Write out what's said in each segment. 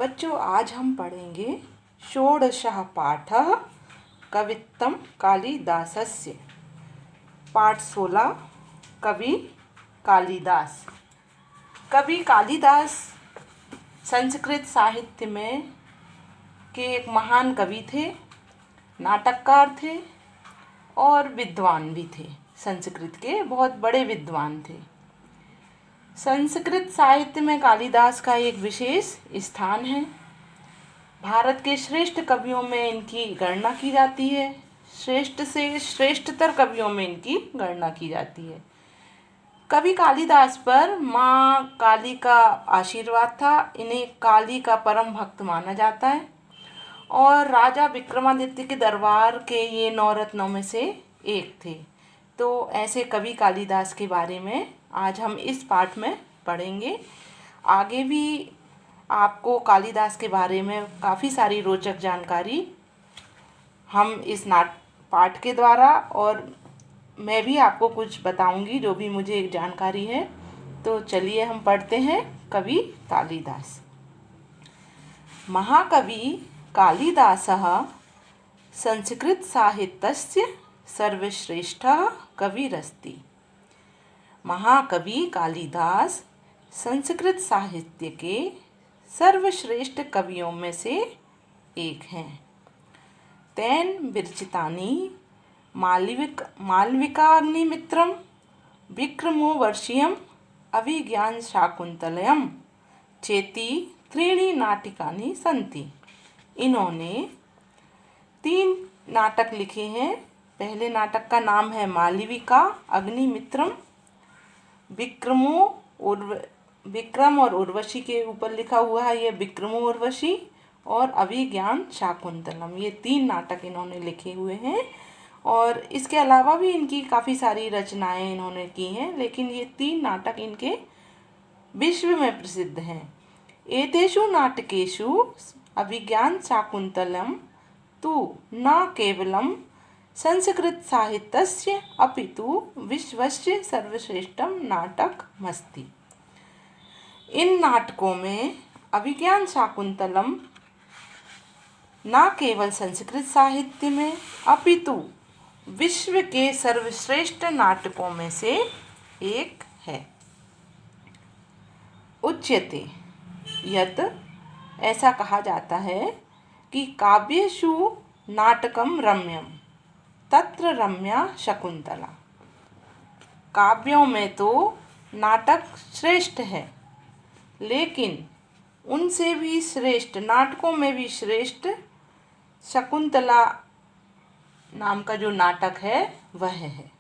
बच्चों, आज हम पढ़ेंगे षोडशः पाठः कवित्तं कालिदासस्य। पाठ 16 कवि कालिदास। कवि कालिदास संस्कृत साहित्य में के एक महान कवि थे, नाटककार थे और विद्वान भी थे। संस्कृत के बहुत बड़े विद्वान थे। संस्कृत साहित्य में कालिदास का एक विशेष स्थान है। भारत के श्रेष्ठ कवियों में इनकी गणना की जाती है। श्रेष्ठ से श्रेष्ठतर कवियों में इनकी गणना की जाती है। कवि कालिदास पर माँ काली का आशीर्वाद था। इन्हें काली का परम भक्त माना जाता है और राजा विक्रमादित्य के दरबार के ये 9 रत्नों में से एक थे। तो ऐसे कवि कालिदास के बारे में आज हम इस पाठ में पढ़ेंगे। आगे भी आपको कालिदास के बारे में काफ़ी सारी रोचक जानकारी हम इस पाठ के द्वारा और मैं भी आपको कुछ बताऊंगी जो भी मुझे जानकारी है। तो चलिए हम पढ़ते हैं कवि कालिदास। महाकवि कालिदासः संस्कृत साहित्यस्य सर्वश्रेष्ठः कविरस्ति। महाकवि कालिदास संस्कृत साहित्य के सर्वश्रेष्ठ कवियों में से एक हैं। तेन विरचितानि मालविकाग्निमित्रम विक्रमो वर्षीयम अभिज्ञान शाकुंतलयम चेति 3 नाटिकानि सन्ति। इन्होंने 3 नाटक लिखे हैं। पहले नाटक का नाम है मालविका अग्निमित्रम। विक्रम और उर्वशी के ऊपर लिखा हुआ है ये विक्रमो उर्वशी, और अभिज्ञान शाकुंतलम, ये 3 नाटक इन्होंने लिखे हुए हैं। और इसके अलावा भी इनकी काफ़ी सारी रचनाएं इन्होंने की हैं, लेकिन ये 3 नाटक इनके विश्व में प्रसिद्ध हैं। एतेषु नाटकेषु अभिज्ञान शाकुंतलम तु न केवलं संस्कृत साहित्यस्य अपितु विश्वस्य सर्वश्रेष्ठं नाटकमस्ति। इन नाटकों में अभिज्ञान शाकुंतलम न केवल संस्कृत साहित्य में अपितु विश्व के सर्वश्रेष्ठ नाटकों में से एक है। उच्यते यत्, ऐसा कहा जाता है कि काव्येषु नाटकम रम्यम तत्र रम्या शकुंतला। काव्यों में तो नाटक श्रेष्ठ है, लेकिन उनसे भी श्रेष्ठ, नाटकों में भी श्रेष्ठ शकुंतला नाम का जो नाटक है वह है।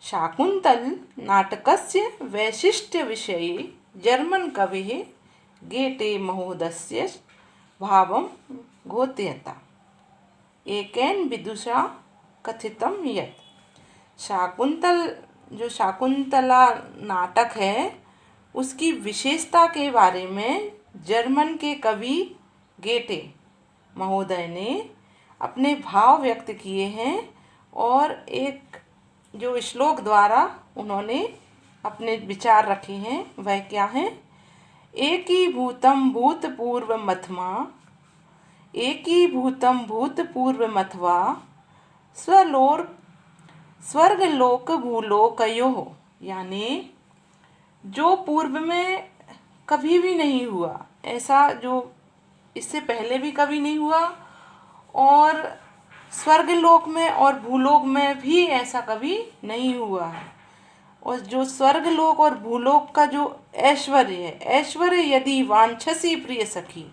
शाकुंतल नाटकस्य वैशिष्ट्य विषये जर्मन कविः गेटे महोदयस्य भावं घोषयता। एकेन विदुषा कथितं यत् शाकुंतला नाटक है, उसकी विशेषता के बारे में जर्मन के कवि गेटे महोदय ने अपने भाव व्यक्त किए हैं और एक जो श्लोक द्वारा उन्होंने अपने विचार रखे हैं वह क्या है। एकीभूतं भूतपूर्वमथवा स्वर्गलोक भूलोकयोः, यानी जो पूर्व में कभी भी नहीं हुआ, ऐसा जो इससे पहले भी कभी नहीं हुआ, और स्वर्गलोक में और भूलोक में भी ऐसा कभी नहीं हुआ है। और जो स्वर्गलोक और भूलोक का जो ऐश्वर्य है, ऐश्वर्य यदि वांछसी प्रिय सखी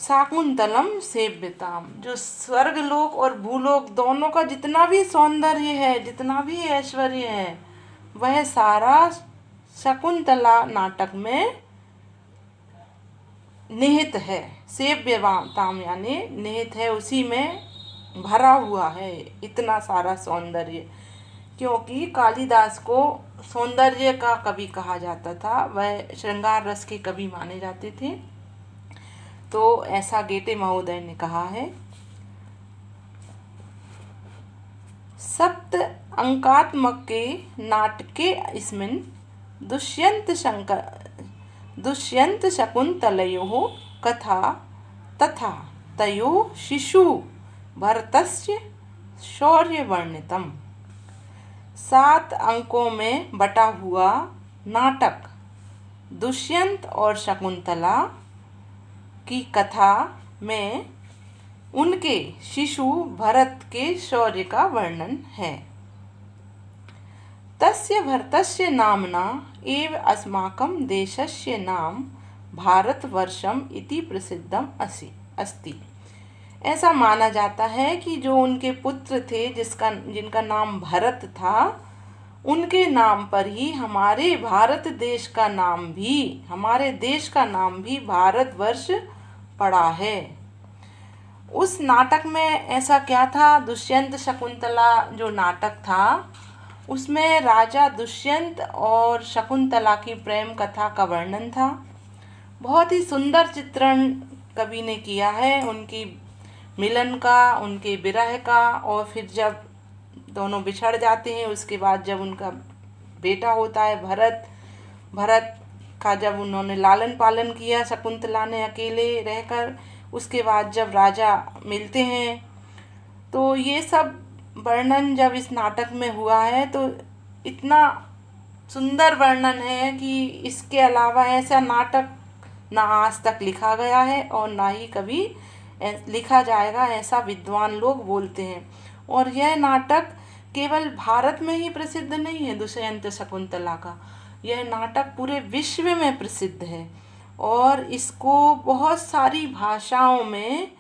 शाकुंतलम सेव्यताम, जो स्वर्गलोक और भूलोक दोनों का जितना भी सौंदर्य है, जितना भी ऐश्वर्य है, वह सारा शकुंतला नाटक में निहित है। सेव्यताम यानी निहित है, उसी में भरा हुआ है इतना सारा सौंदर्य। क्योंकि कालिदास को सौंदर्य का कवि कहा जाता था, वह श्रृंगार रस के कवि माने जाते थे। तो ऐसा गेटे महोदय ने कहा है। 7 अंकात्मके नाटके अस्मिन् दुष्यंत शकुन्तलयोः कथा तथा तयोः शिशु भरतस्य शौर्यवर्णितम्। 7 अंकों में बटा हुआ नाटक दुष्यंत और शकुंतला की कथा में उनके शिशु भरत के शौर्य का वर्णन है। तस्य भरतस्य नाम्ना एव अस्माकं देशस्य नाम भारतवर्षम् इति प्रसिद्धम् अस्ति। ऐसा माना जाता है कि जो उनके पुत्र थे जिनका नाम भरत था, उनके नाम पर ही हमारे देश का नाम भी भारतवर्ष पड़ा है। उस नाटक में ऐसा क्या था, दुष्यंत शकुंतला जो नाटक था उसमें राजा दुष्यंत और शकुंतला की प्रेम कथा का वर्णन था। बहुत ही सुंदर चित्रण कवि ने किया है उनकी मिलन का, उनके विरह का, और फिर जब दोनों बिछड़ जाते हैं उसके बाद जब उनका बेटा होता है भरत का जब उन्होंने लालन पालन किया शकुंतला ने अकेले रहकर, उसके बाद जब राजा मिलते हैं, तो ये सब वर्णन जब इस नाटक में हुआ है तो इतना सुंदर वर्णन है कि इसके अलावा ऐसा नाटक ना आज तक लिखा गया है और ना ही कभी लिखा जाएगा, ऐसा विद्वान लोग बोलते हैं। और यह नाटक केवल भारत में ही प्रसिद्ध नहीं है, दुष्यंत शकुंतला का यह नाटक पूरे विश्व में प्रसिद्ध है और इसको बहुत सारी भाषाओं में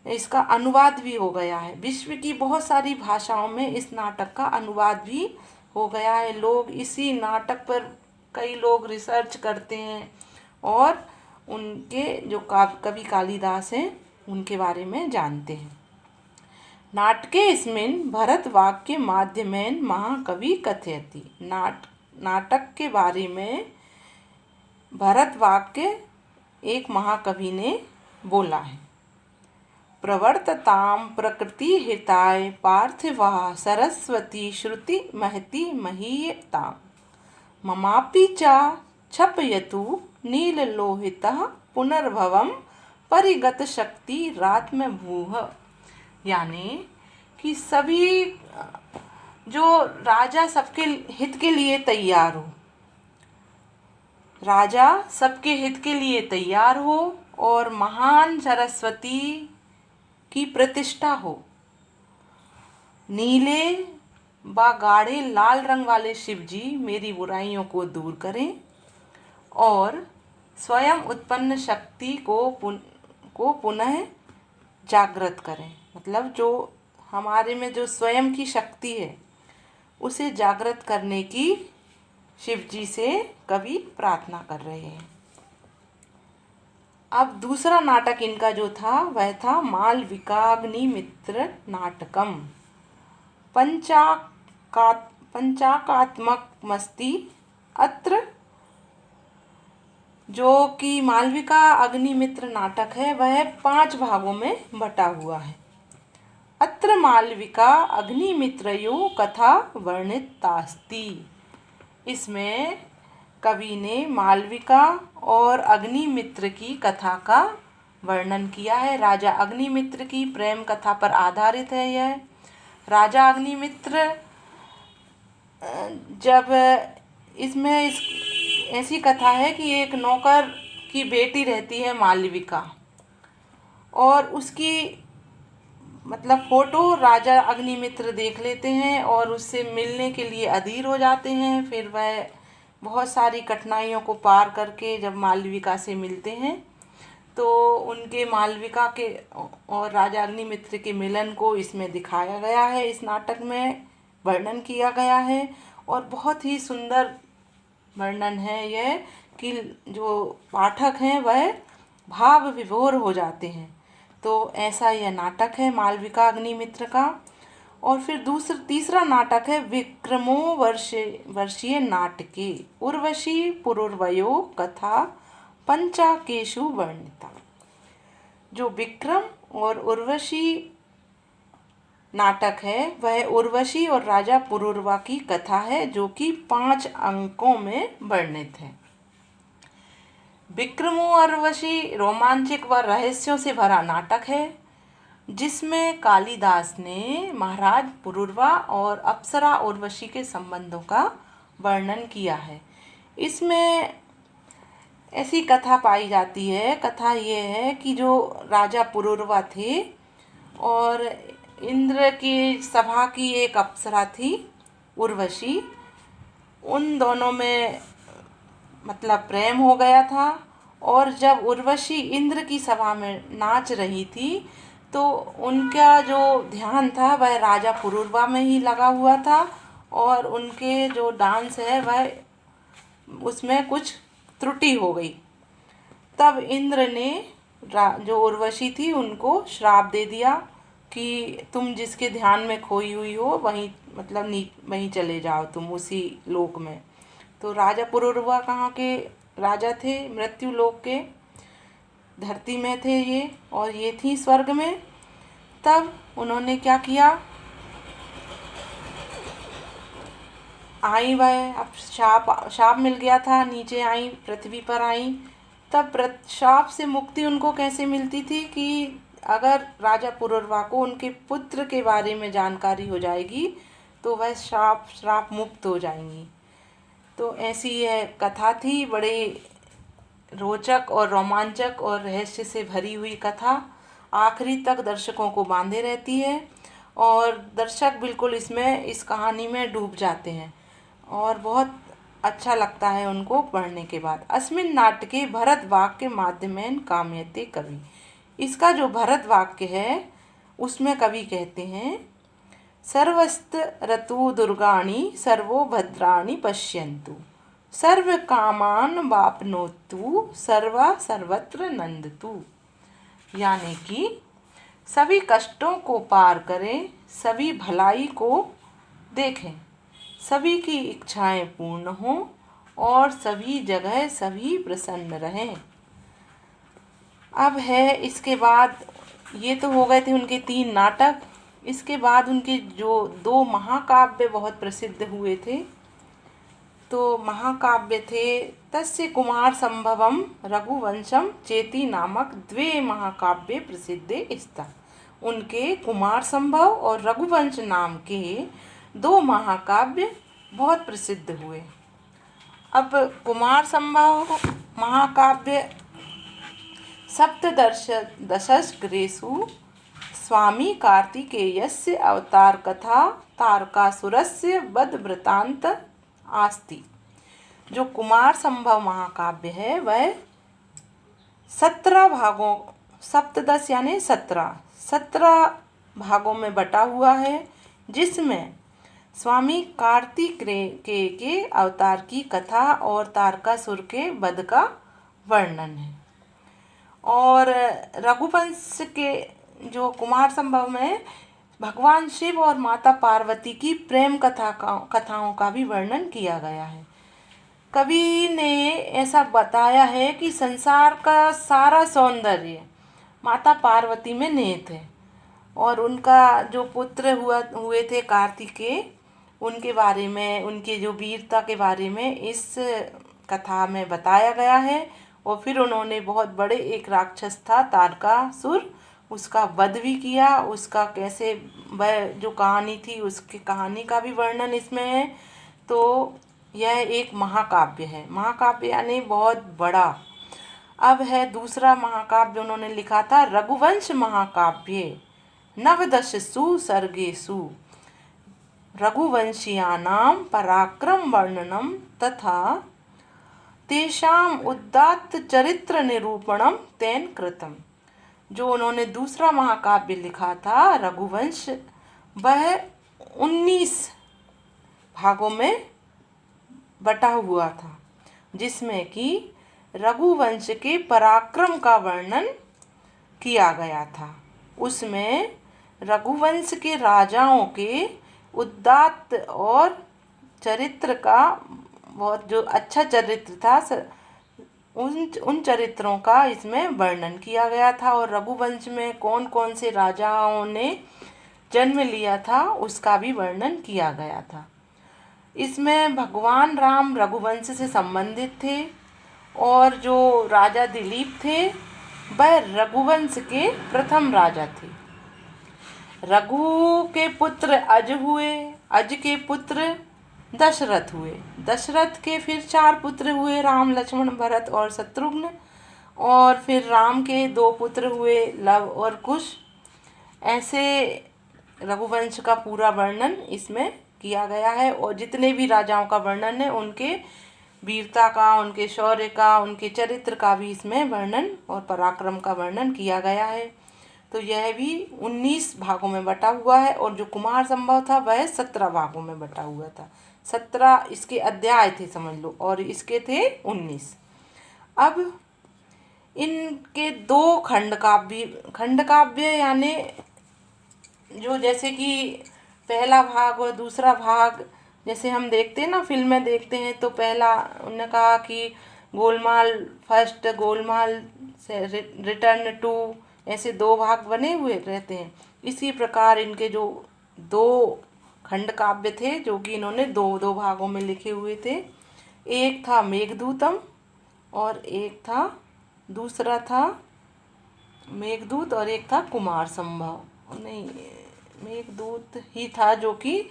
इसका अनुवाद भी हो गया है। विश्व की बहुत सारी भाषाओं में इस नाटक का अनुवाद भी हो गया है। लोग इसी नाटक पर कई लोग रिसर्च करते हैं और उनके जो कवि कालिदास हैं उनके बारे में जानते हैं। नाटकेऽस्मिन् भरतवाक्य माध्यमेन महाकवि कथयति। नाटक के बारे में भरतवाक्य एक महाकवि ने बोला है। प्रवर्ततां प्रकृतिहिताय पार्थिवा सरस्वती श्रुति महती महीयताम् ममापि च क्षपयतु नीललोहितः पुनर्भवं परिगत शक्ति रात्मभूः। यानी कि सभी जो राजा सबके हित के लिए तैयार हो, राजा सबके हित के लिए तैयार हो और महान सरस्वती की प्रतिष्ठा हो। नीले व गाढ़े लाल रंग वाले शिव जी मेरी बुराइयों को दूर करें और स्वयं उत्पन्न शक्ति को पुनः जागृत करें। मतलब जो हमारे में जो स्वयं की शक्ति है उसे जागृत करने की शिव जी से कवि प्रार्थना कर रहे हैं। अब दूसरा नाटक इनका जो था वह था मालविकाग्निमित्र नाटकम। पंचाकात्मकमस्ति अत्र। जो कि मालविका अग्निमित्र नाटक है वह 5 भागों में बटा हुआ है। अत्र मालविका अग्निमित्रयो कथा वर्णितास्ति। इसमें कवि ने मालविका और अग्निमित्र की कथा का वर्णन किया है। राजा अग्निमित्र की प्रेम कथा पर आधारित है यह। राजा अग्निमित्र जब इसमें ऐसी कथा है कि एक नौकर की बेटी रहती है मालविका और उसकी मतलब फ़ोटो राजा अग्निमित्र देख लेते हैं और उससे मिलने के लिए अधीर हो जाते हैं। फिर वह बहुत सारी कठिनाइयों को पार करके जब मालविका से मिलते हैं तो उनके मालविका के और राजा अग्निमित्र के मिलन को इसमें दिखाया गया है, इस नाटक में वर्णन किया गया है। और बहुत ही सुंदर वर्णन है यह कि जो पाठक हैं वह भाव विभोर हो जाते हैं। तो ऐसा यह नाटक है मालविका अग्निमित्र का। और फिर तीसरा नाटक है विक्रमो वर्षीय नाटके उर्वशी पुरुर्वयो कथा पंचाकेषु वर्णिता। जो विक्रम और उर्वशी नाटक है वह उर्वशी और राजा पुरुरवा की कथा है जो कि 5 अंकों में वर्णित है। विक्रमो उर्वशी रोमांचक व रहस्यों से भरा नाटक है, जिसमें कालिदास ने महाराज पुरूरवा और अप्सरा उर्वशी के संबंधों का वर्णन किया है। इसमें ऐसी कथा पाई जाती है। कथा ये है कि जो राजा पुरूरवा थे और इंद्र की सभा की एक अप्सरा थी उर्वशी, उन दोनों में मतलब प्रेम हो गया था। और जब उर्वशी इंद्र की सभा में नाच रही थी तो उनका जो ध्यान था वह राजा पुरूरवा में ही लगा हुआ था और उनके जो डांस है वह उसमें कुछ त्रुटि हो गई। तब इंद्र ने जो उर्वशी थी उनको श्राप दे दिया कि तुम जिसके ध्यान में खोई हुई हो वहीं मतलब वहीं चले जाओ तुम उसी लोक में। तो राजा पुरूरवा कहाँ के राजा थे? मृत्यु लोक के, धरती में थे ये, और ये थी स्वर्ग में। तब उन्होंने क्या किया, आई वह, अब शाप मिल गया था, नीचे आई, पृथ्वी पर आई। तब शाप से मुक्ति उनको कैसे मिलती थी कि अगर राजा पुरूरवा को उनके पुत्र के बारे में जानकारी हो जाएगी तो वह श्राप मुक्त हो जाएंगी। तो ऐसी यह कथा थी, बड़े रोचक और रोमांचक और रहस्य से भरी हुई कथा। आखिरी तक दर्शकों को बांधे रहती है और दर्शक बिल्कुल इस कहानी में डूब जाते हैं और बहुत अच्छा लगता है उनको पढ़ने के बाद। अस्मिन् नाटके भरत वाक्य माध्यमेन कामयते कवि। इसका जो भरत वाक्य है उसमें कवि कहते हैं, सर्वस्त ऋतु दुर्गाणि सर्वो भद्राणि पश्यन्तु, सर्व कामान वाप्नोतु, सर्वा सर्वत्र नंदतु। यानी कि सभी कष्टों को पार करें, सभी भलाई को देखें, सभी की इच्छाएं पूर्ण हों और सभी जगह सभी प्रसन्न रहें। अब है इसके बाद, ये तो हो गए थे उनके 3 नाटक। इसके बाद उनके जो 2 महाकाव्य बहुत प्रसिद्ध हुए थे। तो महाकाव्य थे तस्य कुमार संभवम रघुवंशम चेती नामक 2 महाकाव्य प्रसिद्धे स्तः। उनके कुमार संभव और रघुवंश नाम के 2 महाकाव्य बहुत प्रसिद्ध हुए। अब कुमार संभव महाकाव्य सप्तदशग्रेषु स्वामी कार्तिकेयस्य अवतार कथा तारकासुरस्य वध वृत्तांत आस्ति। जो कुमार संभव महाकाव्य है वह 17 भागों, सप्तदश यानी 17 भागों में बटा हुआ है, जिसमें स्वामी कार्तिकेय के अवतार की कथा और तारकासुर के वध का वर्णन है। और रघुवंश के जो कुमार संभव में भगवान शिव और माता पार्वती की प्रेम कथाओं का भी वर्णन किया गया है। कवि ने ऐसा बताया है कि संसार का सारा सौंदर्य माता पार्वती में निहित है और उनका जो पुत्र हुए थे कार्तिकेय, उनके बारे में, उनके जो वीरता के बारे में इस कथा में बताया गया है। और फिर उन्होंने बहुत बड़े एक राक्षस था तारकासुर, उसका वध भी किया। उसका कैसे वह जो कहानी थी उसकी कहानी का भी वर्णन इसमें है। तो यह एक महाकाव्य है। महाकाव्य यानी बहुत बड़ा। अब है दूसरा महाकाव्य उन्होंने लिखा था रघुवंश महाकाव्य नवदशसु सर्गेषु रघुवंशीयानां पराक्रम वर्णनम तथा तेषाम उदात्त चरित्र निरूपणम तेन कृतम। जो उन्होंने दूसरा महाकाव्य लिखा था रघुवंश, वह 19 भागों में बटा हुआ था, जिसमें कि रघुवंश के पराक्रम का वर्णन किया गया था। उसमें रघुवंश के राजाओं के उदात्त और चरित्र का बहुत जो अच्छा चरित्र था उन चरित्रों का इसमें वर्णन किया गया था। और रघुवंश में कौन कौन से राजाओं ने जन्म लिया था उसका भी वर्णन किया गया था। इसमें भगवान राम रघुवंश से संबंधित थे और जो राजा दिलीप थे वह रघुवंश के प्रथम राजा थे। रघु के पुत्र अज हुए, अज के पुत्र दशरथ हुए, दशरथ के फिर 4 पुत्र हुए, राम लक्ष्मण भरत और शत्रुघ्न, और फिर राम के 2 पुत्र हुए, लव और कुश। ऐसे रघुवंश का पूरा वर्णन इसमें किया गया है, और जितने भी राजाओं का वर्णन है उनके वीरता का, उनके शौर्य का, उनके चरित्र का भी इसमें वर्णन और पराक्रम का वर्णन किया गया है। तो यह भी 19 भागों में बटा हुआ है, और जो कुमार संभव था वह 17 भागों में बटा हुआ था। 17 इसके अध्याय थे समझ लो, और इसके थे 19। अब इनके 2 खंड काव्य यानी जो जैसे कि पहला भाग और दूसरा भाग, जैसे हम देखते हैं ना, फिल्में देखते हैं, तो पहला उन्होंने कहा कि गोलमाल फर्स्ट, गोलमाल से रिटर्न टू, ऐसे 2 भाग बने हुए रहते हैं। इसी प्रकार इनके जो 2 खंड काव्य थे जो कि इन्होंने 2 भागों में लिखे हुए थे। एक था मेघदूतम और एक था, दूसरा था मेघदूत और एक था कुमार संभव। नहीं, मेघदूत ही था जो कि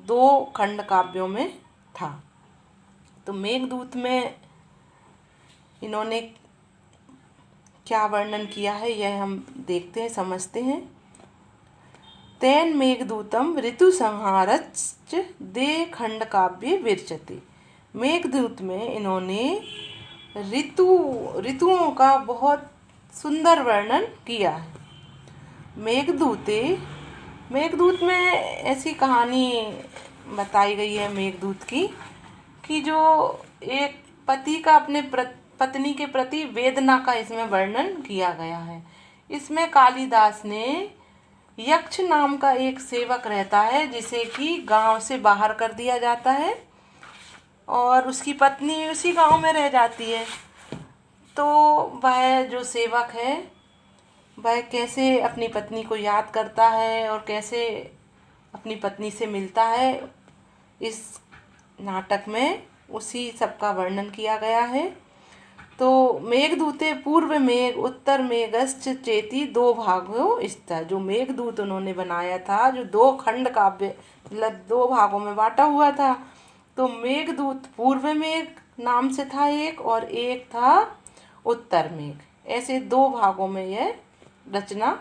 2 खंड काव्यों में था। तो मेघदूत में इन्होंने क्या वर्णन किया है यह हम देखते हैं, समझते हैं। तेन मेघदूतम ऋतु संहारश्च दे खंड काव्य विरचते। मेघदूत में इन्होंने ऋतुओं का बहुत सुंदर वर्णन किया है। मेघदूत में ऐसी कहानी बताई गई है मेघदूत की, कि जो एक पति का अपने पत्नी के प्रति वेदना का इसमें वर्णन किया गया है। इसमें कालिदास ने यक्ष नाम का एक सेवक रहता है जिसे कि गांव से बाहर कर दिया जाता है, और उसकी पत्नी उसी गांव में रह जाती है। तो वह जो सेवक है वह कैसे अपनी पत्नी को याद करता है और कैसे अपनी पत्नी से मिलता है, इस नाटक में उसी सब का वर्णन किया गया है। तो मेघदूते पूर्व मेघ उत्तर मेघश्च चेती 2 भागों स्थित। जो मेघदूत उन्होंने बनाया था, जो 2 खंड काव्य मतलब 2 भागों में बांटा हुआ था, तो मेघदूत पूर्व मेघ नाम से था एक, और एक था उत्तर मेघ। ऐसे 2 भागों में यह रचना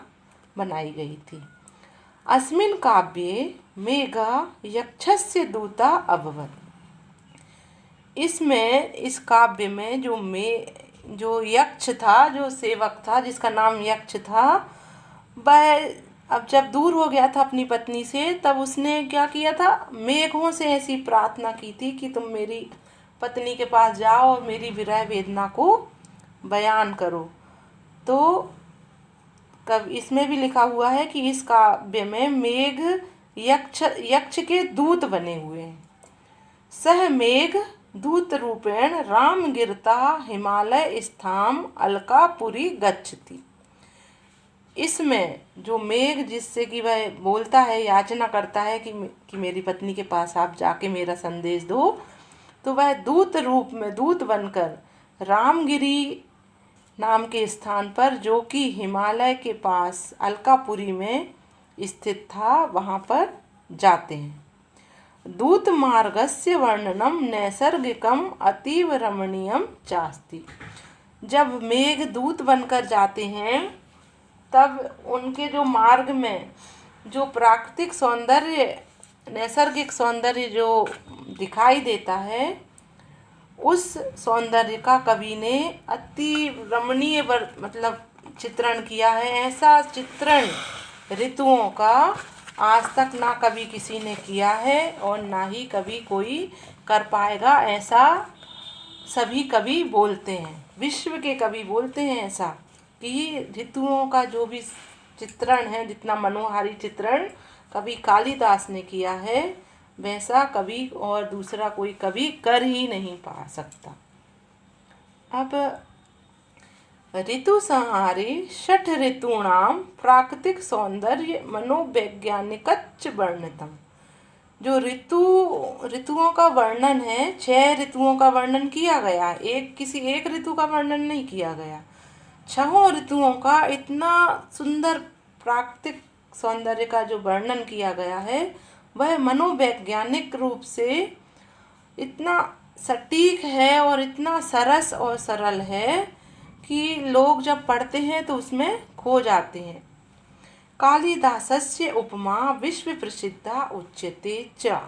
बनाई गई थी। अस्मिन् काव्ये मेघा यक्षस्य दूता अभवत्। इसमें इस काव्य में जो यक्ष था, जो सेवक था जिसका नाम यक्ष था, वह अब जब दूर हो गया था अपनी पत्नी से, तब उसने क्या किया था, मेघों से ऐसी प्रार्थना की थी कि तुम मेरी पत्नी के पास जाओ और मेरी विरह वेदना को बयान करो। तो कब इसमें भी लिखा हुआ है कि इस काव्य में मेघ यक्ष के दूत बने हुए हैं। सह मेघ दूत रूपेण राम गिरता हिमालय स्थाम अलकापुरी गच्छति। इसमें जो मेघ जिससे कि वह बोलता है, याचना करता है कि मेरी पत्नी के पास आप जाके मेरा संदेश दो, तो वह दूत रूप में, दूत बनकर रामगिरी नाम के स्थान पर, जो कि हिमालय के पास अलकापुरी में स्थित था, वहाँ पर जाते हैं। दूत मार्गस्य वर्णनम नैसर्गिकम अतीव रमणीयम चास्ति। जब मेघ दूत बनकर जाते हैं तब उनके जो मार्ग में जो प्राकृतिक सौंदर्य, नैसर्गिक सौंदर्य जो दिखाई देता है, उस सौंदर्य का कवि ने अति रमणीय मतलब चित्रण किया है। ऐसा चित्रण ऋतुओं का आज तक ना कभी किसी ने किया है और ना ही कभी कोई कर पाएगा, ऐसा सभी कवि बोलते हैं, विश्व के कवि बोलते हैं ऐसा, कि ऋतुओं का जो भी चित्रण है, जितना मनोहारी चित्रण कवि कालिदास ने किया है, वैसा कवि और दूसरा कोई कवि कर ही नहीं पा सकता। अब ऋतु संहारे षठ ऋतूणाम प्राकृतिक सौंदर्य मनोवैज्ञानिकच्च वर्णितम। जो ऋतुओं का वर्णन है, 6 ऋतुओं का वर्णन किया गया, किसी एक ऋतु का वर्णन नहीं किया गया। 6 ऋतुओं का इतना सुंदर प्राकृतिक सौंदर्य का जो वर्णन किया गया है, वह मनोवैज्ञानिक रूप से इतना सटीक है और इतना सरस और सरल है कि लोग जब पढ़ते हैं तो उसमें खो जाते हैं। कालिदासस्य उपमा विश्व प्रसिद्धा उच्यते च।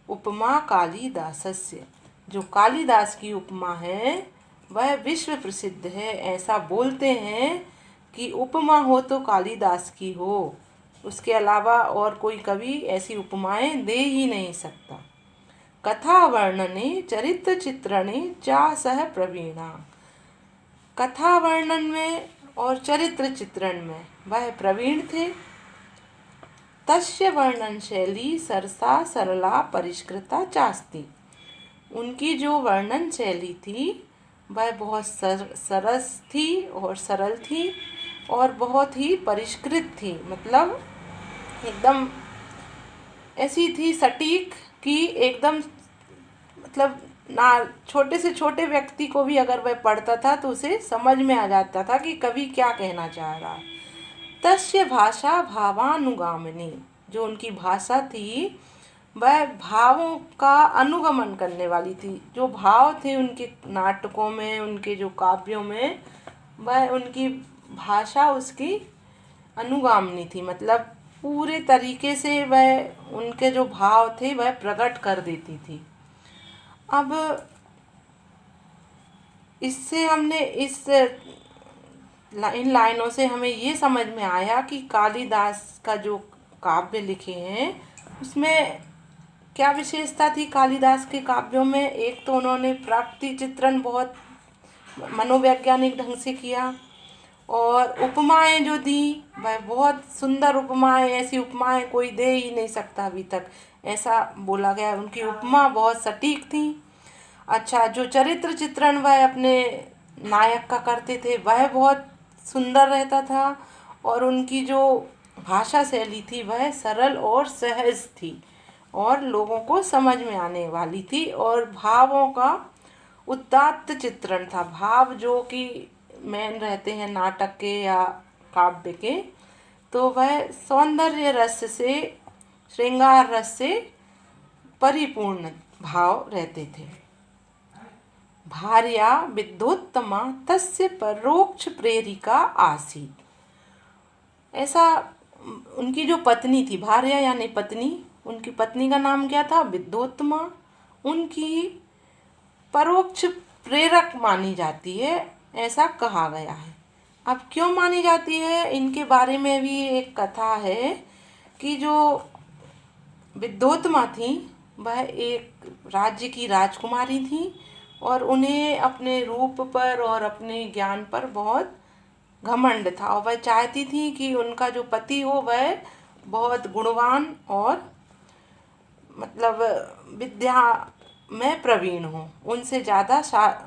उपमा कालिदासस्य, जो कालिदास की उपमा है वह विश्व प्रसिद्ध है। ऐसा बोलते हैं कि उपमा हो तो कालिदास की हो, उसके अलावा और कोई कवि ऐसी उपमाएं दे ही नहीं सकता। कथा वर्णने चरित्र चित्रणे चा सह प्रवीणा। कथा वर्णन में और चरित्र चित्रण में वह प्रवीण थे। तस्य वर्णन शैली सरसा सरला परिष्कृता चास्ति। उनकी जो वर्णन शैली थी वह बहुत सरस थी और सरल थी और बहुत ही परिष्कृत थी, मतलब एकदम ऐसी थी सटीक कि एकदम, मतलब ना छोटे से छोटे व्यक्ति को भी अगर वह पढ़ता था तो उसे समझ में आ जाता था कि कवि क्या कहना चाह रहा है। तस्य भाषा भावानुगामिनी। जो उनकी भाषा थी वह भावों का अनुगमन करने वाली थी। जो भाव थे उनके नाटकों में, उनके जो काव्यों में, वह उनकी भाषा उसकी अनुगामिनी थी, मतलब पूरे तरीके से वह उनके जो भाव थे वह प्रकट कर देती थी। अब इससे हमने इन लाइनों से हमें ये समझ में आया कि कालिदास का जो काव्य लिखे हैं उसमें क्या विशेषता थी। कालिदास के काव्यों में एक तो उन्होंने प्रकृति चित्रण बहुत मनोवैज्ञानिक ढंग से किया, और उपमाएं जो दी वह बहुत सुंदर उपमाएं, ऐसी उपमाएं कोई दे ही नहीं सकता अभी तक, ऐसा बोला गया। उनकी उपमा बहुत सटीक थी। अच्छा, जो चरित्र चित्रण वह अपने नायक का करते थे वह बहुत सुंदर रहता था, और उनकी जो भाषा शैली थी वह सरल और सहज थी और लोगों को समझ में आने वाली थी, और भावों का उदात्त चित्रण था। भाव जो कि मेन रहते हैं नाटक के या काव्य के, तो वह सौंदर्य रस से, श्रृंगार रस से परिपूर्ण भाव रहते थे। भार्या विद्योत्तमा तस्य परोक्ष प्रेरिका आसीत्। ऐसा उनकी जो पत्नी थी, भार्या यानी पत्नी, उनकी पत्नी का नाम क्या था? विद्योत्तमा। उनकी परोक्ष प्रेरक मानी जाती है, ऐसा कहा गया है। अब क्यों मानी जाती है, इनके बारे में भी एक कथा है कि जो विद्योत्तमा थी वह एक राज्य की राजकुमारी थी, और उन्हें अपने रूप पर और अपने ज्ञान पर बहुत घमंड था, और वह चाहती थी कि उनका जो पति हो वह बहुत गुणवान और मतलब विद्या में प्रवीण हो, उनसे ज़्यादा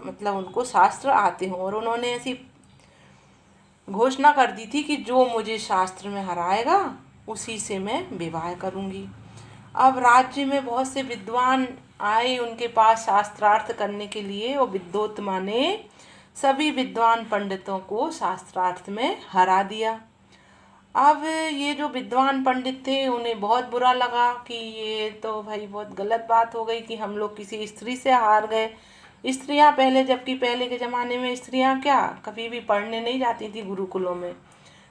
मतलब उनको शास्त्र आते हों। और उन्होंने ऐसी घोषणा कर दी थी कि जो मुझे शास्त्र में हराएगा उसी से मैं विवाह करूंगी। अब राज्य में बहुत से विद्वान आए उनके पास शास्त्रार्थ करने के लिए, और विद्योत्तमा ने सभी विद्वान पंडितों को शास्त्रार्थ में हरा दिया। अब ये जो विद्वान पंडित थे उन्हें बहुत बुरा लगा कि ये तो भाई बहुत गलत बात हो गई कि हम लोग किसी स्त्री से हार गए। स्त्रियां पहले, जबकि पहले के ज़माने में स्त्रियां क्या कभी भी पढ़ने नहीं जाती थी गुरुकुलों में,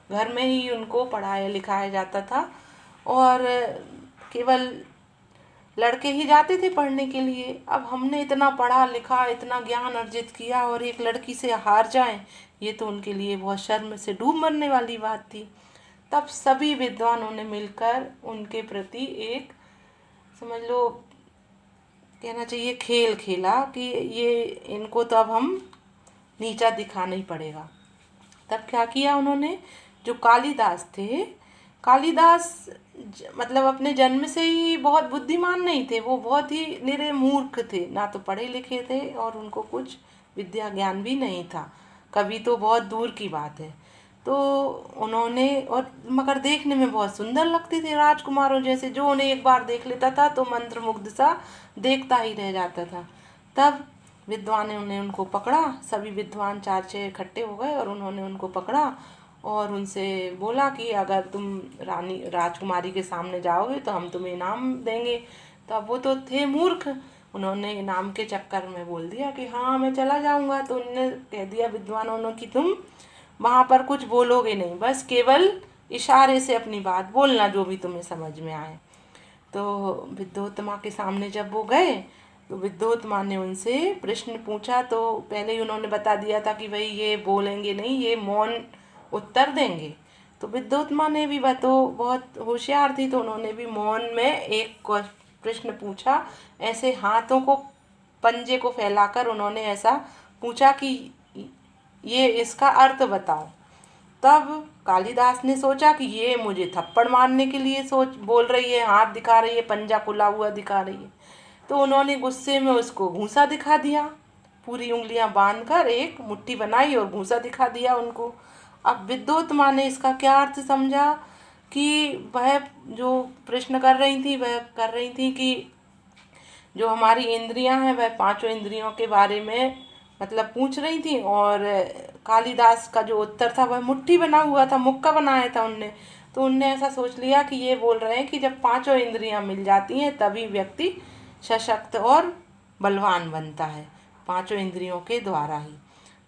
घर में ही उनको पढ़ाया लिखाया जाता था, और केवल लड़के ही जाते थे पढ़ने के लिए। अब हमने इतना पढ़ा लिखा, इतना ज्ञान अर्जित किया, और एक लड़की से हार जाएं, ये तो उनके लिए बहुत शर्म से डूब मरने वाली बात थी। तब सभी विद्वानों ने मिलकर उनके प्रति एक, समझ लो कहना चाहिए, खेल खेला कि ये इनको तो अब हम नीचा दिखाना ही पड़ेगा। तब क्या किया उन्होंने, जो कालिदास थे, कालिदास मतलब अपने जन्म से ही बहुत बुद्धिमान नहीं थे, वो बहुत ही निरे मूर्ख थे, ना तो पढ़े लिखे थे और उनको कुछ विद्या ज्ञान भी नहीं था, कवि तो बहुत दूर की बात है। तो उन्होंने, और मगर देखने में बहुत सुंदर लगती थी राजकुमारों जैसे, जो उन्हें एक बार देख लेता था तो मंत्रमुग्ध सा देखता ही रह जाता था। तब विद्वान ने उन्हें उनको पकड़ा, सभी विद्वान 4-6 इकट्ठे हो गए और उन्होंने उनको पकड़ा और उनसे बोला कि अगर तुम रानी राजकुमारी के सामने जाओगे तो हम तुम्हें इनाम देंगे। तो अब वो तो थे मूर्ख, उन्होंने इनाम के चक्कर में बोल दिया कि हाँ मैं चला जाऊंगा। तो उन्होंने कह दिया विद्वानों ने कि तुम वहाँ पर कुछ बोलोगे नहीं, बस केवल इशारे से अपनी बात बोलना जो भी तुम्हें समझ में आए। तो विद्योत्तमा के सामने जब वो गए तो विद्योत्तमा ने उनसे प्रश्न पूछा, तो पहले ही उन्होंने बता दिया था कि भाई ये बोलेंगे नहीं, ये मौन उत्तर देंगे। तो विद्योत्तमा ने भी, वह तो बहुत होशियार थी, तो उन्होंने भी मौन में एक प्रश्न पूछा, ऐसे हाथों को पंजे को फैलाकर उन्होंने ऐसा पूछा कि ये इसका अर्थ बताओ। तब कालिदास ने सोचा कि ये मुझे थप्पड़ मारने के लिए सोच बोल रही है, हाथ दिखा रही है, पंजा खुला हुआ दिखा रही है। तो उन्होंने गुस्से में उसको घूंसा दिखा दिया, पूरी उंगलियां बांधकर एक मुट्ठी बनाई और घूंसा दिखा दिया उनको। अब विद्योत्तमा ने इसका क्या अर्थ समझा कि वह जो प्रश्न कर रही थी, वह कर रही थी कि जो हमारी इंद्रियां हैं वह पांचों इंद्रियों के बारे में मतलब पूछ रही थी, और कालिदास का जो उत्तर था वह मुट्ठी बना हुआ था, मुक्का बनाया था उनने। तो उनने ऐसा सोच लिया कि ये बोल रहे हैं कि जब पांचों इंद्रियां मिल जाती हैं तभी व्यक्ति सशक्त और बलवान बनता है, पांचों इंद्रियों के द्वारा ही।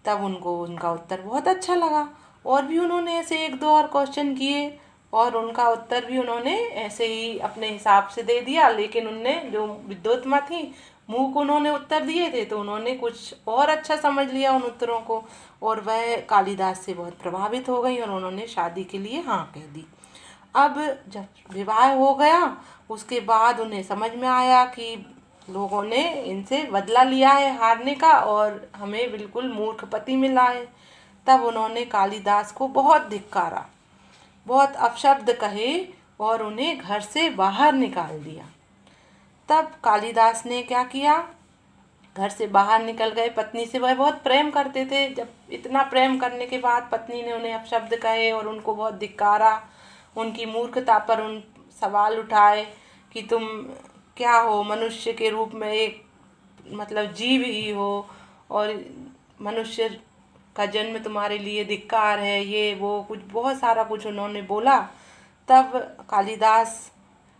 तब उनको उनका उत्तर बहुत अच्छा लगा, और भी उन्होंने ऐसे एक दो और क्वेश्चन किए और उनका उत्तर भी उन्होंने ऐसे ही अपने हिसाब से दे दिया। लेकिन उनने जो विद्योत्तमा थी, मुंह को उन्होंने उत्तर दिए थे, तो उन्होंने कुछ और अच्छा समझ लिया उन उत्तरों को, और वह कालिदास से बहुत प्रभावित हो गई और उन्होंने शादी के लिए हाँ कह दी। अब जब विवाह हो गया उसके बाद उन्हें समझ में आया कि लोगों ने इनसे बदला लिया है हारने का और हमें बिल्कुल मूर्ख पति मिला है। तब उन्होंने कालिदास को बहुत धिक्कारा, बहुत अपशब्द कहे और उन्हें घर से बाहर निकाल दिया। तब कालिदास ने क्या किया, घर से बाहर निकल गए। पत्नी से वह बहुत प्रेम करते थे, जब इतना प्रेम करने के बाद पत्नी ने उन्हें अपशब्द कहे और उनको बहुत धिक्कारा, उनकी मूर्खता पर उन सवाल उठाए कि तुम क्या हो, मनुष्य के रूप में एक मतलब जीव ही हो, और मनुष्य का जन्म तुम्हारे लिए धिक्कार है, ये वो कुछ बहुत सारा कुछ उन्होंने बोला। तब कालिदास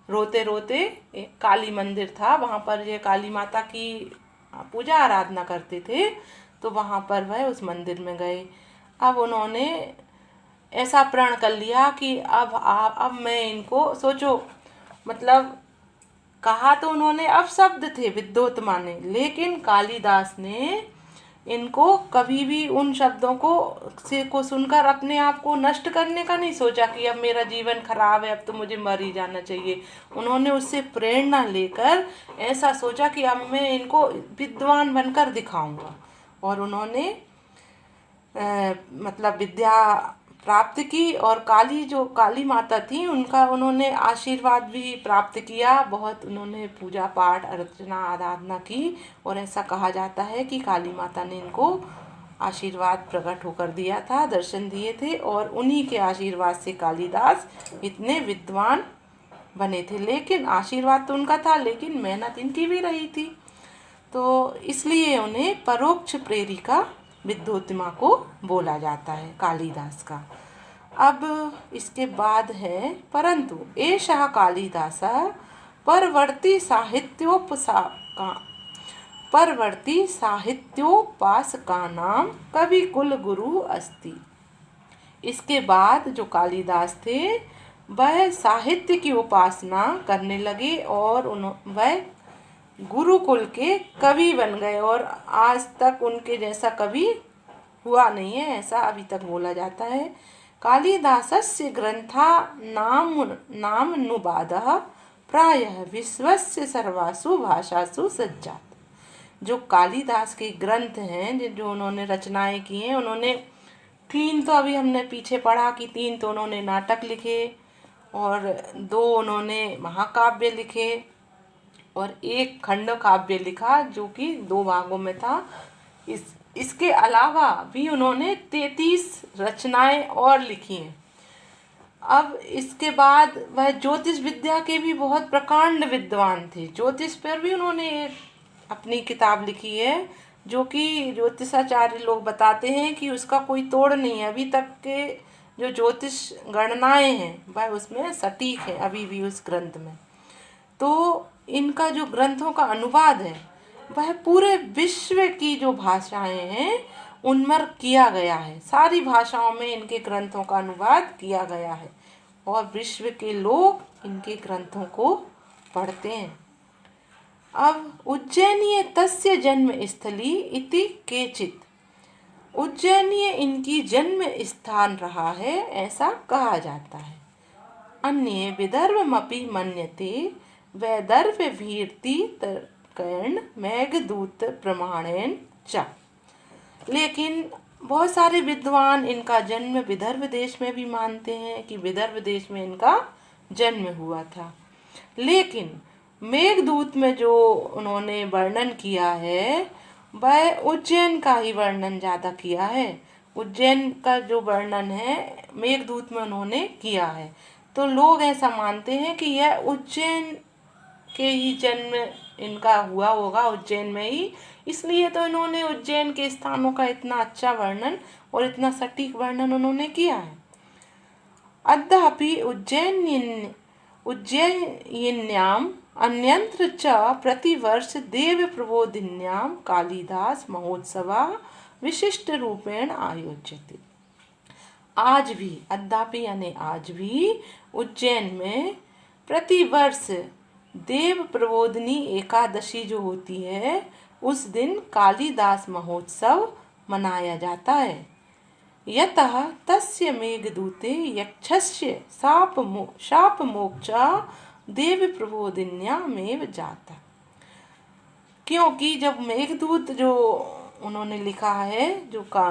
रोते रोते, एक काली मंदिर था वहाँ पर, ये काली माता की पूजा आराधना करते थे, तो वहाँ पर वह उस मंदिर में गए। अब उन्होंने ऐसा प्रण कर लिया कि अब मैं इनको, सोचो मतलब कहा तो उन्होंने अपशब्द थे विद्योत्तमा ने, लेकिन कालिदास ने इनको कभी भी उन शब्दों को सुनकर अपने आप को नष्ट करने का नहीं सोचा कि अब मेरा जीवन खराब है, अब तो मुझे मर ही जाना चाहिए। उन्होंने उससे प्रेरणा लेकर ऐसा सोचा कि अब मैं इनको विद्वान बनकर दिखाऊंगा, और उन्होंने मतलब विद्या प्राप्त की, और काली जो काली माता थी उनका उन्होंने आशीर्वाद भी प्राप्त किया। बहुत उन्होंने पूजा पाठ अर्चना आराधना की, और ऐसा कहा जाता है कि काली माता ने इनको आशीर्वाद प्रकट होकर दिया था, दर्शन दिए थे, और उन्हीं के आशीर्वाद से कालिदास इतने विद्वान बने थे। लेकिन आशीर्वाद तो उनका था, लेकिन मेहनत इनकी भी रही थी, तो इसलिए उन्हें परोक्ष प्रेरिका विद्योत्तमा को बोला जाता है, कालिदास का। अब इसके बाद है, परंतु एषः कालिदासः परवर्ती साहित्योपासकानां कविकुलगुरुः अस्ति। इसके बाद जो कालिदास थे वह साहित्य की उपासना करने लगे और वह गुरुकुल के कवि बन गए, और आज तक उनके जैसा कवि हुआ नहीं है, ऐसा अभी तक बोला जाता है। कालिदासस्य ग्रंथा नामनुवादः प्रायः विश्वस्य सर्वासु भाषासु सज्जात। जो कालिदास के ग्रंथ हैं, जो उन्होंने रचनाएं की हैं, उन्होंने 3 तो अभी हमने पीछे पढ़ा कि 3 तो उन्होंने नाटक लिखे, और 2 उन्होंने महाकाव्य लिखे, और 1 खंड काव्य लिखा जो कि 2 भागों में था। इस इसके अलावा भी उन्होंने 33 रचनाएं और लिखी हैं। अब इसके बाद वह ज्योतिष विद्या के भी बहुत प्रकांड विद्वान थे। ज्योतिष पर भी उन्होंने एक अपनी किताब लिखी है, जो कि ज्योतिषाचार्य लोग बताते हैं कि उसका कोई तोड़ नहीं है। अभी तक के जो ज्योतिष गणनाएं हैं वह उसमें सटीक है अभी भी उस ग्रंथ में। तो इनका जो ग्रंथों का अनुवाद है वह पूरे विश्व की जो भाषाएं हैं उनमें किया गया है। सारी भाषाओं में इनके ग्रंथों का अनुवाद किया गया है और विश्व के लोग इनके ग्रंथों को पढ़ते हैं। अब उज्जैनीय तस्य जन्म स्थली इति केचित, उज्जैनीय इनकी जन्म स्थान रहा है ऐसा कहा जाता है। अन्य विदर्भमपि मन्यते वैदर्भ भीर्ति तर्कण मेघदूत प्रमाणेन च। लेकिन बहुत सारे विद्वान इनका जन्म विदर्भ देश में भी मानते हैं कि विदर्भ देश में इनका जन्म हुआ था। लेकिन मेघदूत में जो उन्होंने वर्णन किया है वह उज्जैन का ही वर्णन ज़्यादा किया है। उज्जैन का जो वर्णन है मेघदूत में उन्होंने किया है। तो लोग ऐसा मानते हैं कि यह उज्जैन के ही जन्म इनका हुआ होगा, उज्जैन में ही। इसलिए तो इन्होंने उज्जैन के स्थानों का इतना अच्छा वर्णन और इतना सटीक वर्णन उन्होंने किया है। अद्यापि उज्जयिन्याम अन्यत्र च प्रतिवर्ष देव प्रबोधिन्याम कालिदास महोत्सवा विशिष्ट रूपेण आयोज्यते। आज भी, अद्यापि यानी आज भी उज्जैन में प्रतिवर्ष देव प्रबोधिनी एकादशी जो होती है उस दिन कालिदास महोत्सव मनाया जाता है। यतः तस्य मेघदूते यक्षस्य शाप मोक्षा देव प्रबोधिन्यामेव जाता। क्योंकि जब मेघदूत जो उन्होंने लिखा है जो का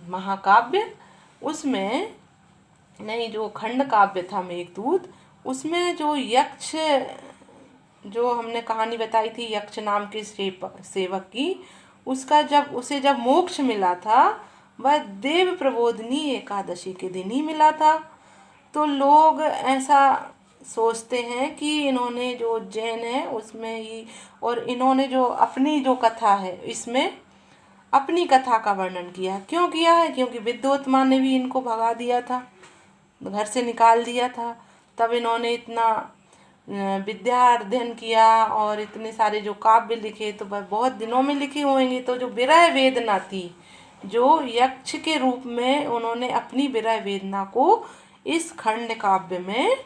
महाकाव्य, उसमें नहीं जो खंड काव्य था मेघदूत, उसमें जो यक्ष जो हमने कहानी बताई थी यक्ष नाम के सेवक की, उसका उसे जब मोक्ष मिला था वह देव प्रबोधिनी एकादशी के दिन ही मिला था। तो लोग ऐसा सोचते हैं कि इन्होंने जो उज्जैन है उसमें ही, और इन्होंने जो अपनी जो कथा है इसमें अपनी कथा का वर्णन किया। क्यों किया है? क्योंकि विद्योत्मा ने भी इनको भगा दिया था, घर से निकाल दिया था। तब इन्होंने इतना विद्या अध्ययन किया और इतने सारे जो काव्य लिखे तो वह बहुत दिनों में लिखे होंगे। तो जो विरह वेदना थी, जो यक्ष के रूप में उन्होंने अपनी विरह वेदना को इस खंड काव्य में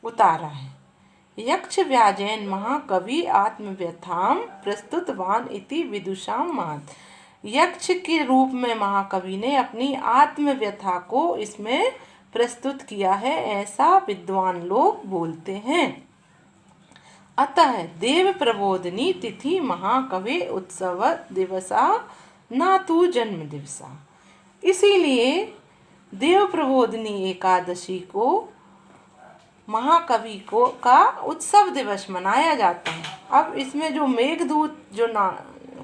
उतारा है। यक्ष व्याजेन महाकवि आत्मव्यथाम प्रस्तुतवान इति विदुषाम महत्। यक्ष के रूप में महाकवि ने अपनी आत्मव्यथा को इसमें प्रस्तुत किया है, ऐसा विद्वान लोग बोलते हैं। अतः देव प्रबोधिनी तिथि महाकवि उत्सव दिवसा न तो जन्म दिवसा। इसीलिए देव प्रबोधिनी एकादशी को महाकवि को का उत्सव दिवस मनाया जाता है। अब इसमें जो मेघदूत जो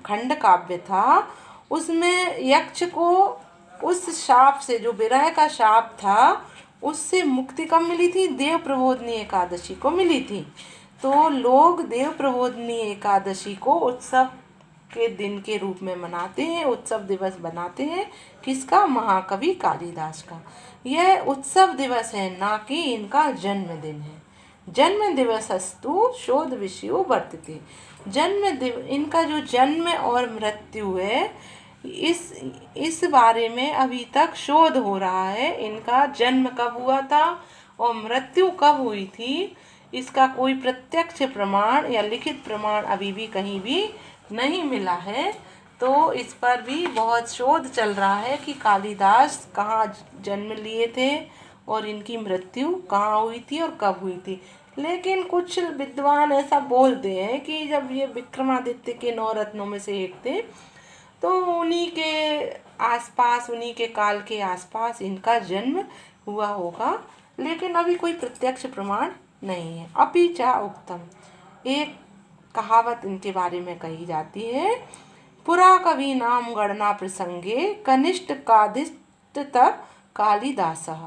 खंड काव्य था उसमें यक्ष को उस शाप से, जो विरह का शाप था, उससे मुक्ति कब मिली थी? देव प्रबोधिनी एकादशी को मिली थी। तो लोग देव प्रबोधिनी एकादशी को उत्सव के दिन के रूप में मनाते हैं, उत्सव दिवस बनाते हैं। किसका? महाकवि कालिदास का। यह उत्सव दिवस है, ना कि इनका जन्मदिन है। जन्म दिवसस्तु शोध विषयो वर्तते। इनका जो जन्म और मृत्यु है इस बारे में अभी तक शोध हो रहा है। इनका जन्म कब हुआ था और मृत्यु कब हुई थी, इसका कोई प्रत्यक्ष प्रमाण या लिखित प्रमाण अभी भी कहीं भी नहीं मिला है। तो इस पर भी बहुत शोध चल रहा है कि कालिदास कहाँ जन्म लिए थे और इनकी मृत्यु कहाँ हुई थी और कब हुई थी। लेकिन कुछ विद्वान ऐसा बोलते हैं कि जब ये विक्रमादित्य के 9 रत्नों में से एक थे, तो उन्हीं के आसपास, उन्हीं के काल के आसपास इनका जन्म हुआ होगा। लेकिन अभी कोई प्रत्यक्ष प्रमाण नहीं है। अपि च उक्तम, एक कहावत इनके बारे में कही जाती है पुरा कवि नाम गणना प्रसंगे कनिष्ठ कादिष्ट कालिदासः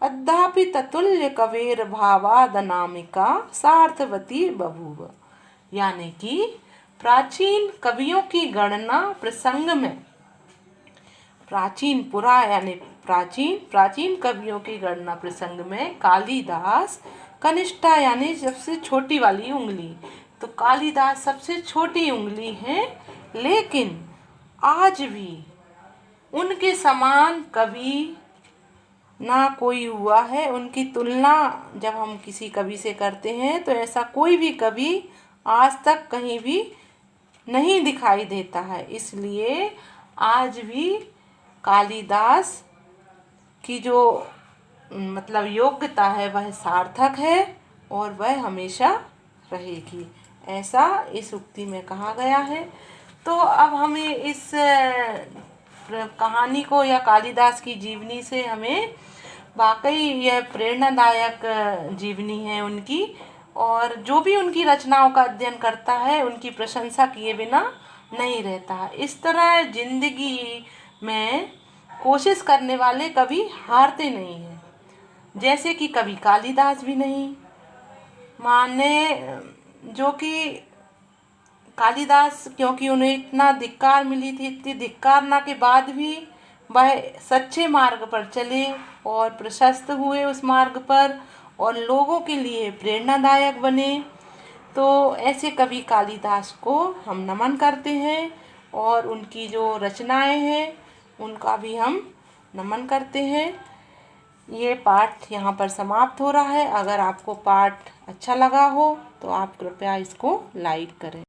अद्यापि ततुल्य कवेर भावादनामिका सार्थवती बभूव। यानी कि प्राचीन कवियों की गणना प्रसंग में, प्राचीन पुरा यानी प्राचीन कवियों की गणना प्रसंग में कालिदास कनिष्ठा यानी सबसे छोटी वाली उंगली, तो कालिदास सबसे छोटी उंगली है, लेकिन आज भी उनके समान कवि ना कोई हुआ है। उनकी तुलना जब हम किसी कवि से करते हैं तो ऐसा कोई भी कवि आज तक कहीं भी नहीं दिखाई देता है। इसलिए आज भी कालिदास की जो मतलब योग्यता है वह सार्थक है और वह हमेशा रहेगी, ऐसा इस उक्ति में कहा गया है। तो अब हमें इस कहानी को या कालिदास की जीवनी से हमें वाकई यह प्रेरणादायक जीवनी है उनकी, और जो भी उनकी रचनाओं का अध्ययन करता है उनकी प्रशंसा किए बिना नहीं रहता है। इस तरह जिंदगी में कोशिश करने वाले कभी हारते नहीं हैं, जैसे कि कवि कालिदास भी नहीं माने, जो कि कालिदास क्योंकि उन्हें इतना धिक्कार मिली थी, इतनी धिक्कारना के बाद भी वह सच्चे मार्ग पर चले और प्रशस्त हुए उस मार्ग पर और लोगों के लिए प्रेरणादायक बने। तो ऐसे कवि कालिदास को हम नमन करते हैं और उनकी जो रचनाएं हैं उनका भी हम नमन करते हैं। ये पाठ यहाँ पर समाप्त हो रहा है। अगर आपको पाठ अच्छा लगा हो तो आप कृपया इसको लाइक करें।